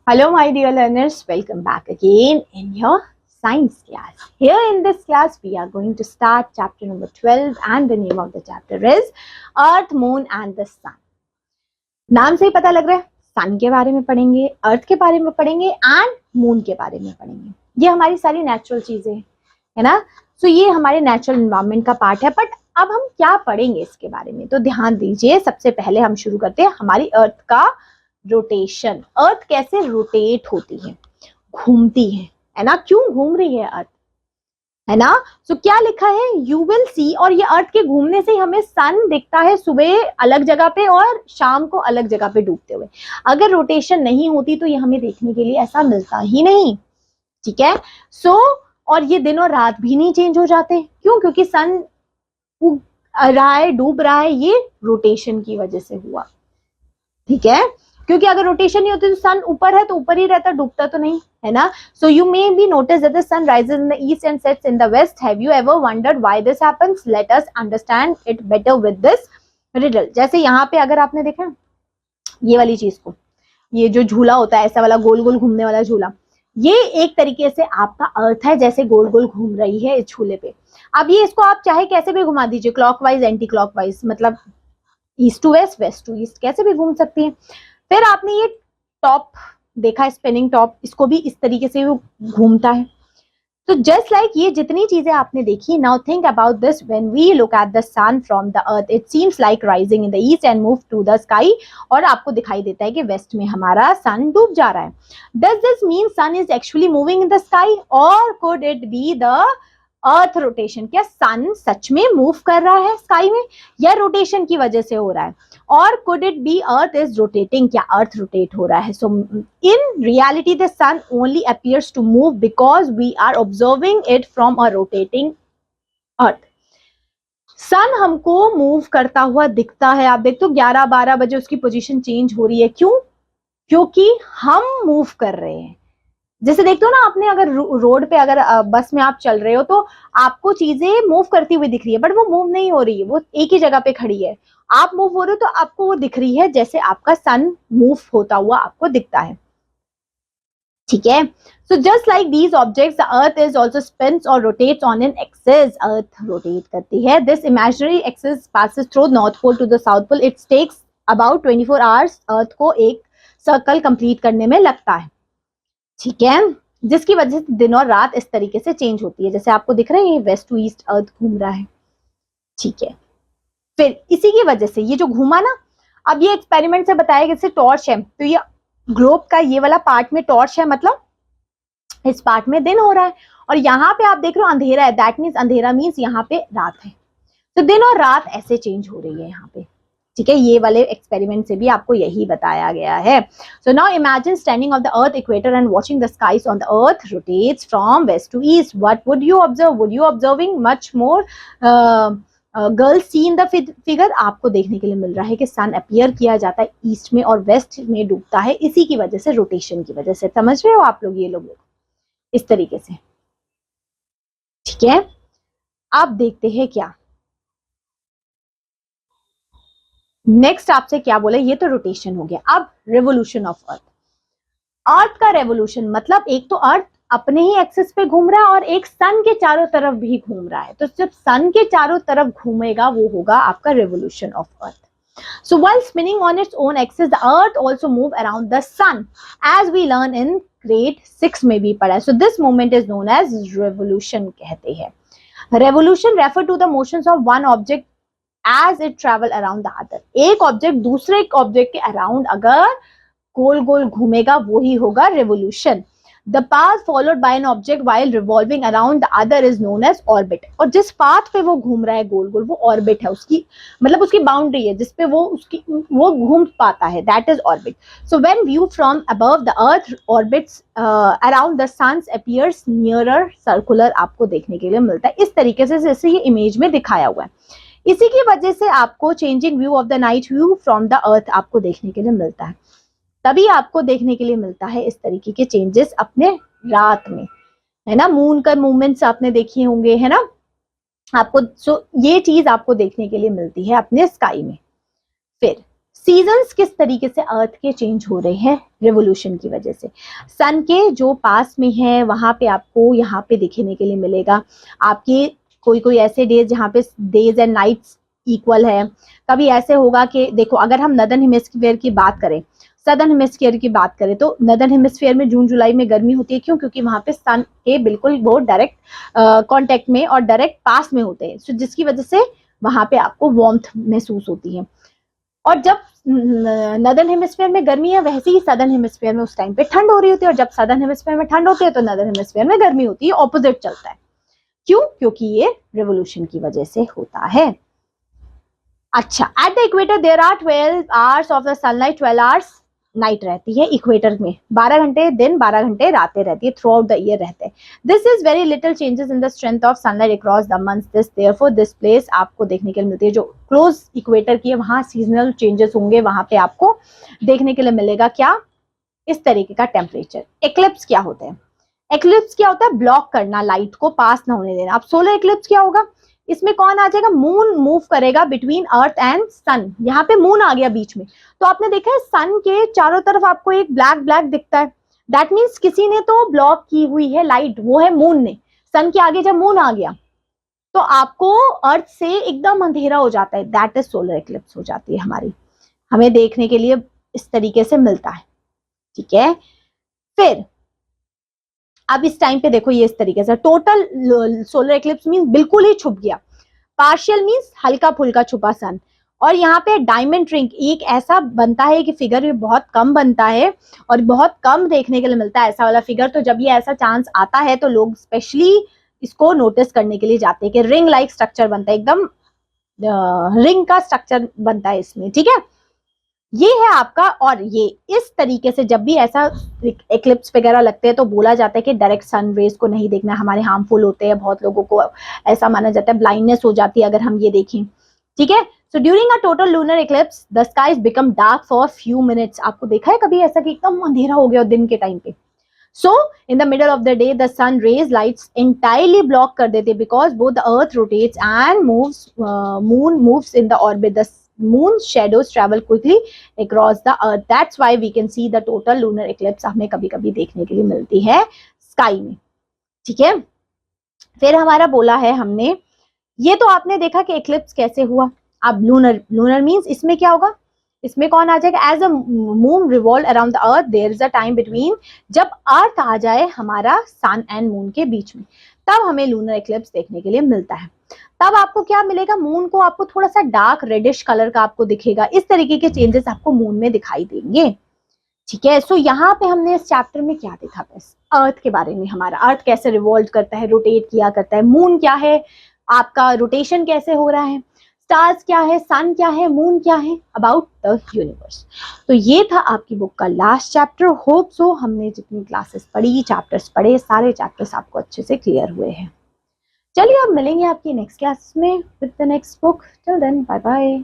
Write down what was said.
Hello, my dear learners. Welcome back again in your science class. Here in this class, we are going to start chapter number 12 and the name of the chapter is Earth, Moon and the Sun. नाम से ही पता लग रहा है सन के बारे में पढ़ेंगे, अर्थ के बारे में पढ़ेंगे एंड मून के बारे में पढ़ेंगे. ये हमारी सारी नेचुरल चीजें है ना. सो ये हमारे नेचुरल एनवायरनमेंट का पार्ट है. बट अब हम क्या पढ़ेंगे इसके बारे में, तो ध्यान दीजिए. सबसे पहले हम शुरू करते हैं हमारी अर्थ का रोटेशन. अर्थ कैसे रोटेट होती है, घूमती है ना. क्यों घूम रही है अर्थ, है ना. सो क्या लिखा है, यू विल सी. और ये अर्थ के घूमने से हमें सन दिखता है सुबह अलग जगह पे और शाम को अलग जगह पे डूबते हुए. अगर रोटेशन नहीं होती तो ये हमें देखने के लिए ऐसा मिलता ही नहीं. ठीक है. सो और ये दिन और रात भी नहीं चेंज हो जाते. क्यों? क्योंकि सन उग रहा है, डूब रहा है, ये रोटेशन की वजह से हुआ. ठीक है. क्योंकि अगर रोटेशन नहीं होती तो सन ऊपर है तो ऊपर ही रहता, डूबता तो नहीं, है ना. So you may be notice that the sun rises in the east and sets in the west. Have you ever wondered why this happens? Let us understand it better with this riddle. जैसे यहाँ पे अगर आपने देखा ये वाली चीज को, ये जो झूला होता है ऐसा वाला गोल गोल घूमने वाला झूला, ये एक तरीके से आपका अर्थ है, जैसे गोल गोल घूम रही है इस झूले पे. अब ये इसको आप चाहे कैसे भी घुमा दीजिए, क्लॉकवाइज, एंटी क्लॉकवाइज, मतलब east to west, west to east, कैसे भी घूम सकती है. फिर आपने ये टॉप देखा, स्पिनिंग टॉप, इसको भी इस तरीके से वो घूमता है. तो जस्ट लाइक ये जितनी चीजें आपने देखी, now think about this. When we look at the sun from the earth, it seems like rising in the east and move to the sky. और आपको दिखाई देता है कि वेस्ट में हमारा सन डूब जा रहा है. Does this mean sun is actually moving in the sky और could it be the earth rotation? क्या सन सच में मूव कर रहा है स्काई में या रोटेशन की वजह से हो रहा है? और could it be earth is rotating? क्या अर्थ रोटेट हो रहा है? So in reality the sun only appears to move because we are observing it from a rotating earth. Sun हमको मूव करता हुआ दिखता है. आप देखते हो 11-12 बजे उसकी पोजीशन चेंज हो रही है. क्यों? क्योंकि हम मूव कर रहे हैं. जैसे देखते हो ना आपने, अगर रोड पे, अगर बस में आप चल रहे हो तो आपको चीजें मूव करती हुई दिख रही है, बट वो मूव नहीं हो रही है, वो एक ही जगह पे खड़ी है. आप मूव हो रहे हो तो आपको वो दिख रही है, जैसे आपका सन मूव होता हुआ आपको दिखता है. ठीक है. So just like these objects, the earth is also spins और rotates on an axis. Earth rotate करती है. This imaginary axis passes through north pole to the south pole. It takes about 24 hours earth को एक circle complete करने में लगता है. ठीक है. जिसकी वजह से दिन और रात इस तरीके से चेंज होती है. जैसे आपको दिख रहा है ये वेस्ट टू ईस्ट अर्थ घूम रहा है. ठीक है. फिर इसी की वजह से ये जो घूमा ना, अब ये एक्सपेरिमेंट से बताया जैसे टॉर्च है, तो ये ग्लोब का ये वाला पार्ट में टॉर्च है, मतलब इस पार्ट में दिन हो रहा है और यहाँ पे आप देख रहे हो अंधेरा है. दैट मीन्स अंधेरा मीन्स यहाँ पे रात है. तो दिन और रात ऐसे चेंज हो रही है यहाँ पे. ठीक है. ये वाले एक्सपेरिमेंट से भी आपको यही बताया गया है. So now imagine standing off the earth equator and watching the skies on the earth rotates from west to east. What would you observe? Would you observing much more girls see in the figure? आपको देखने के लिए मिल रहा है कि सन appear किया जाता है ईस्ट में और वेस्ट में डूबता है, इसी की वजह से, रोटेशन की वजह से. समझ रहे हो आप लोग ये लोग इस तरीके से? ठीक है. आप देखते हैं क्या नेक्स्ट आपसे क्या बोले. ये तो रोटेशन हो गया. अब रेवोल्यूशन ऑफ अर्थ. अर्थ का रेवोल्यूशन मतलब एक तो अर्थ अपने ही एक्सिस पे घूम रहा है और एक सन के चारों तरफ भी घूम रहा है. तो जब सन के चारों तरफ घूमेगा वो होगा आपका revolution of earth. So while spinning on its own axis, the earth also move around the sun, as we learn in grade 6 में भी पढ़ा. So this movement is known as revolution कहते हैं. Revolution refer to the motions of one object as it travel around the other. एक object दूसरे object के around अगर गोल गोल घूमेगा वो ही होगा revolution. The path followed by an object while revolving around the other is known as orbit. और जिस path पे वो घूम रहा है गोल गोल, वो ऑर्बिट है. उसकी मतलब उसकी बाउंड्री है जिसपे वो घूम पाता है. That is orbit. So when viewed from above, the earth orbits around the sun appears nearer circular. आपको देखने के लिए मिलता है इस तरीके से जैसे ये इमेज में दिखाया हुआ है. इसी की वजह से आपको changing view of the night view from the अर्थ आपको देखने के लिए मिलता है. तभी आपको देखने के लिए मिलता है इस तरीके के चेंजेस अपने रात में, है ना. मून का मूवमेंट्स आपने देखे होंगे, है ना आपको. सो ये चीज आपको देखने के लिए मिलती है अपने स्काई में. फिर सीजन्स किस तरीके से अर्थ के चेंज हो रहे हैं रिवोल्यूशन की वजह से। सन के जो पास में है वहां पे आपको यहाँ पे देखने के लिए मिलेगा आपके कोई कोई ऐसे डेज जहाँ पे डेज एंड नाइट्स इक्वल है। कभी ऐसे होगा कि देखो अगर हम नदर्न हेमिस्फीयर की बात करें, सदर्न हेमिस्फीयर की बात करें, तो नदर्न हेमिस्फीयर में जून जुलाई में गर्मी होती है। क्यों? क्योंकि वहां पे सन के बिल्कुल वो डायरेक्ट कांटेक्ट में और डायरेक्ट पास में होते हैं, so, जिसकी वजह से वहां पे आपको वार्मथ महसूस होती है। और जब नदर्न हेमिस्फीयर में गर्मी है, वैसे ही सदर्न हेमिस्फीयर में उस टाइम पे ठंड हो रही होती है, और जब सदर्न हेमिस्फीयर में ठंड होती है तो नदर्न हेमिस्फीयर में गर्मी होती है, ऑपोजिट चलता है। क्यों? क्योंकि ये रिवोल्यूशन की वजह से होता है। अच्छा, at the equator there are 12 hours of the sunlight, 12 hours night रहती है इक्वेटर में, 12 घंटे दिन 12 घंटे रातें रहती है, थ्रू आउट द ईयर रहते हैं। This is very little changes in the strength of sunlight across the months, this therefore this place आपको देखने के लिए मिलती है जो क्लोज इक्वेटर की है, वहां सीजनल चेंजेस होंगे, वहां पे आपको देखने के लिए मिलेगा क्या? इस तरीके का टेम्परेचर। एक्लिप्स क्या होते हैं? एक्लिप्स क्या होता है? ब्लॉक करना, लाइट को पास ना होने देना। अब सोलर एक्लिप्स क्या होगा? इसमें कौन आ जाएगा? मून मूव करेगा बिटवीन अर्थ एंड सन। यहाँ पे मून आ गया बीच में, तो आपने देखा है सन के चारों तरफ आपको एक ब्लैक ब्लैक दिखता है, दैट मीन्स किसी ने तो ब्लॉक की हुई है लाइट, वो है मून ने। सन के आगे जब मून आ गया तो आपको अर्थ से एकदम अंधेरा हो जाता है, दैट इज सोलर एक्लिप्स हो जाती है हमारी, हमें देखने के लिए इस तरीके से मिलता है। ठीक है, फिर अब इस टाइम पे देखो ये इस तरीके से टोटल सोलर एक्लिप्स मींस बिल्कुल ही छुप गया, पार्शियल मींस हल्का फुल्का छुपा सन, और यहाँ पे डायमंड रिंग एक ऐसा बनता है कि फिगर भी बहुत कम बनता है और बहुत कम देखने के लिए मिलता है ऐसा वाला फिगर। तो जब ये ऐसा चांस आता है तो लोग स्पेशली इसको नोटिस करने के लिए जाते हैं कि रिंग लाइक स्ट्रक्चर बनता है, एकदम रिंग का स्ट्रक्चर बनता है इसमें। ठीक है, ये है आपका। और ये इस तरीके से जब भी ऐसा एक्लिप्स वगैरह लगते हैं तो बोला जाता है कि डायरेक्ट सन रेज को नहीं देखना, हमारे हार्मफुल होते हैं, बहुत लोगों को ऐसा माना जाता है, ब्लाइंडनेस हो जाती है अगर हम ये देखें। ठीक है, so during a total lunar eclipse the skies become dark for few minutes. आपको देखा है कभी ऐसा कि एकदम अंधेरा हो गया दिन के टाइम पे? So in the middle of the day the sun rays lights entirely block कर देते because both the earth rotates and moves, moon moves in the orbit, the moon's shadows travel quickly across the earth, that's why we can see the total lunar eclipse हमें कभी कभी देखने के लिए मिलती है स्काई में। ठीक है, फिर हमारा बोला है हमने, ये तो आपने देखा कि एक्लिप्स कैसे हुआ। अब लूनर, लूनर मींस इसमें क्या होगा? इसमें कौन आ जाएगा? As a moon revolve around the earth there is a time between, जब अर्थ आ जाए हमारा सन एंड मून के बीच में, तब हमें लूनर एक्लिप्स देखने के लिए मिलता है। तब आपको क्या मिलेगा? मून को आपको थोड़ा सा डार्क रेडिश कलर का आपको दिखेगा, इस तरीके के चेंजेस आपको मून में दिखाई देंगे। ठीक है, सो यहाँ पे हमने इस चैप्टर में क्या देखा? बस अर्थ के बारे में, हमारा अर्थ कैसे रिवॉल्व करता है, रोटेट किया करता है, मून क्या है, आपका रोटेशन कैसे हो रहा है, स्टार्स क्या है, सन क्या है, मून क्या है, अबाउट द यूनिवर्स। तो ये था आपकी बुक का लास्ट चैप्टर। होप सो हमने जितनी क्लासेस पढ़ी, चैप्टर्स पढ़े, सारे चैप्टर्स आपको अच्छे से क्लियर हुए हैं। चलिए अब मिलेंगे आपकी नेक्स्ट क्लास में with the next book. Till then bye bye.